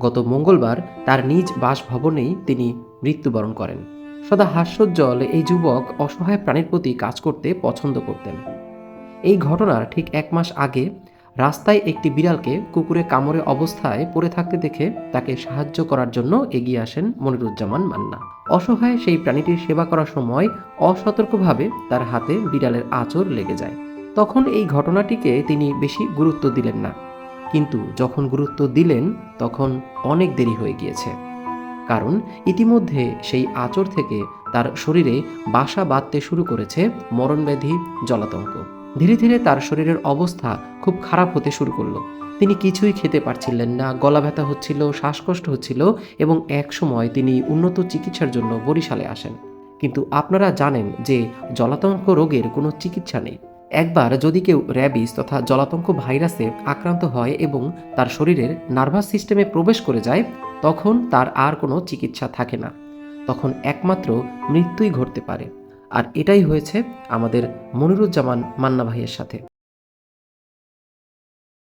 গত মঙ্গলবার তার নিজ বাসভবনেই তিনি মৃত্যুবরণ করেন। সদা হাস্যোজ্জ্বল এই যুবক অসহায় প্রাণীর প্রতি কাজ করতে পছন্দ করতেন। এই ঘটনার ঠিক ১ মাস আগে রাস্তায় একটি বিড়ালকে কুকুরে কামড়ে অবস্থায় পড়ে থাকতে দেখে তাকে সাহায্য করার জন্য এগিয়ে আসেন মনিরুজ্জামান মান্না। অসহায় সেই প্রাণীটির সেবা করার সময় অসতর্কভাবে তার হাতে বিড়ালের আঁচড় লেগে যায়। তখন এই ঘটনাটিকে তিনি বেশি গুরুত্ব দিলেন না, কিন্তু যখন গুরুত্ব দিলেন তখন অনেক দেরি হয়ে গিয়েছে। কারণ ইতিমধ্যে সেই আঁচড় থেকে তার শরীরে বাসা বাঁধতে শুরু করেছে মরণব্যাধি জলাতঙ্ক। ধীরে ধীরে তার শরীরের অবস্থা খুব খারাপ হতে শুরু করলো। তিনি কিছুই খেতে পারছিলেন না, গলা ব্যথা হচ্ছিল, শ্বাসকষ্ট হচ্ছিল এবং একসময় তিনি উন্নত চিকিৎসার জন্য বরিশালে আসেন। কিন্তু আপনারা জানেন যে জলাতঙ্ক রোগের কোনো চিকিৎসা নেই। একবার যদি কেউ র্যাবিস তথা জলাতঙ্ক ভাইরাসে আক্রান্ত হয় এবং তার শরীরের নার্ভাস সিস্টেমে প্রবেশ করে যায়, তখন তার আর কোনো চিকিৎসা থাকে না। তখন একমাত্র মৃত্যুই ঘটতে পারে। আর এটাই হয়েছে আমাদের মনিরুজ্জামান মান্না ভাইয়ের সাথে।